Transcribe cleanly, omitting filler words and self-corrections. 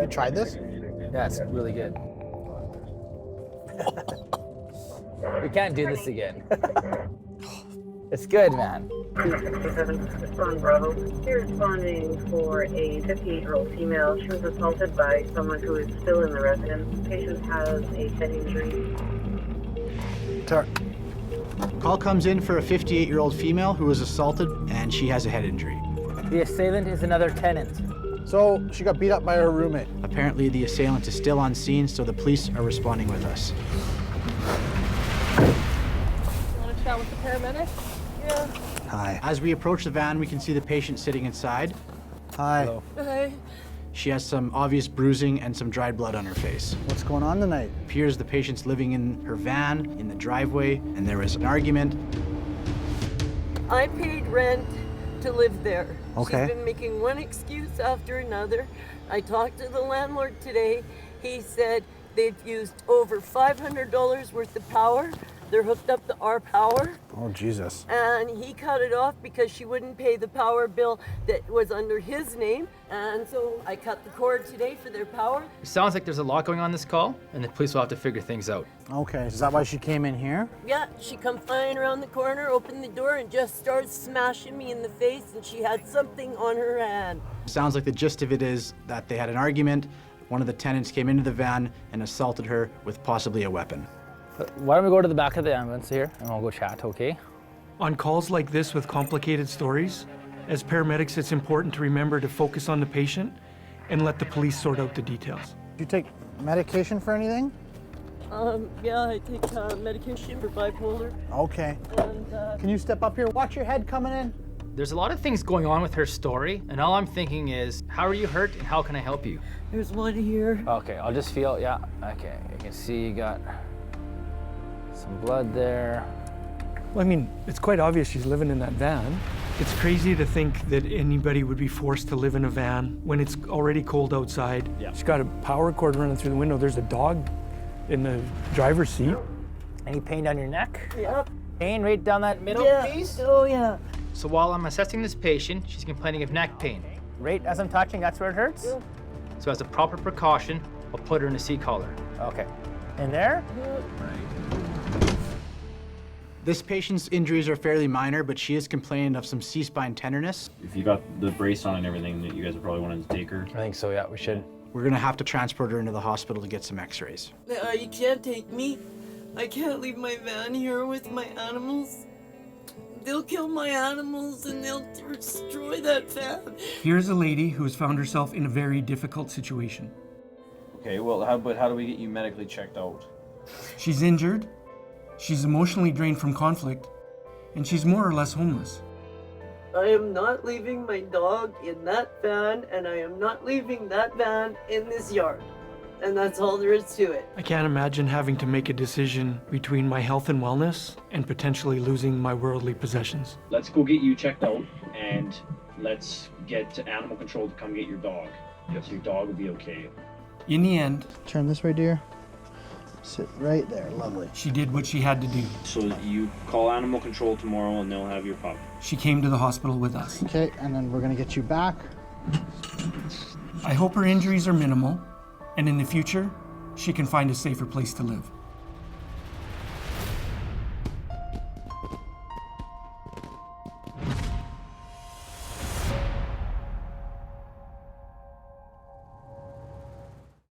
You tried this? Yeah, it's really good. We can't do this again. It's good, man. 67 Bravo. You're responding for a 58-year-old female. She was assaulted by someone who is still in the residence. The patient has a head injury. Call comes in for a 58-year-old female who was assaulted and she has a head injury. The assailant is another tenant. So she got beat up by her roommate. Apparently the assailant is still on scene, so the police are responding with us. Want to chat with the paramedics? Yeah. Hi. As we approach the van, we can see the patient sitting inside. Hi. Hello. Hey. She has some obvious bruising and some dried blood on her face. What's going on tonight? Appears the patient's living in her van in the driveway, and there was an argument. I paid rent to live there. Okay. She's been making one excuse after another. I talked to the landlord today. He said they've used over $500 worth of power. They're hooked up to our power. Oh, Jesus. And he cut it off because she wouldn't pay the power bill that was under his name. And so I cut the cord today for their power. It sounds like there's a lot going on in this call, and the police will have to figure things out. Okay, is that why she came in here? Yeah, she come flying around the corner, opened the door, and just started smashing me in the face, and she had something on her hand. Sounds like the gist of it is that they had an argument. One of the tenants came into the van and assaulted her with possibly a weapon. Why don't we go to the back of the ambulance here, and we'll go chat, okay? On calls like this with complicated stories, as paramedics, it's important to remember to focus on the patient and let the police sort out the details. Do you take medication for anything? Yeah, I take medication for bipolar. Okay. And Can you step up here? Watch your head coming in. There's a lot of things going on with her story, and all I'm thinking is, how are you hurt, and how can I help you? there's one here. Okay, I'll just feel, yeah, okay. I can see you got some blood there. Well, I mean, it's quite obvious she's living in that van. It's crazy to think that anybody would be forced to live in a van when it's already cold outside. Yeah. She's got a power cord running through the window. There's a dog in the driver's seat. Any pain down your neck? Yep. Pain right down that middle piece? Oh, yeah. So while I'm assessing this patient, she's complaining of neck pain. Right as I'm touching, that's where it hurts? Yeah. So as a proper precaution, I'll put her in a seat collar. Okay. In there? This patient's injuries are fairly minor, but she is complaining of some C-spine tenderness. If you got the brace on and everything, that you guys would probably want to take her. I think so, yeah, we should. We're gonna have to transport her into the hospital to get some x-rays. You can't take me. I can't leave my van here with my animals. They'll kill my animals and they'll destroy that van. Here's a lady who has found herself in a very difficult situation. Okay, well, how do we get you medically checked out? She's injured, she's emotionally drained from conflict, and she's more or less homeless. I am not leaving my dog in that van, and I am not leaving that van in this yard. And that's all there is to it. I can't imagine having to make a decision between my health and wellness and potentially losing my worldly possessions. Let's go get you checked out, and let's get animal control to come get your dog. Yes, your dog will be okay. In the end, Turn this way, dear. Sit right there. Lovely. she did what she had to do. So you call animal control tomorrow, and they'll have your pup. She came to the hospital with us. Okay, and then we're gonna get you back. I hope her injuries are minimal, and in the future, she can find a safer place to live.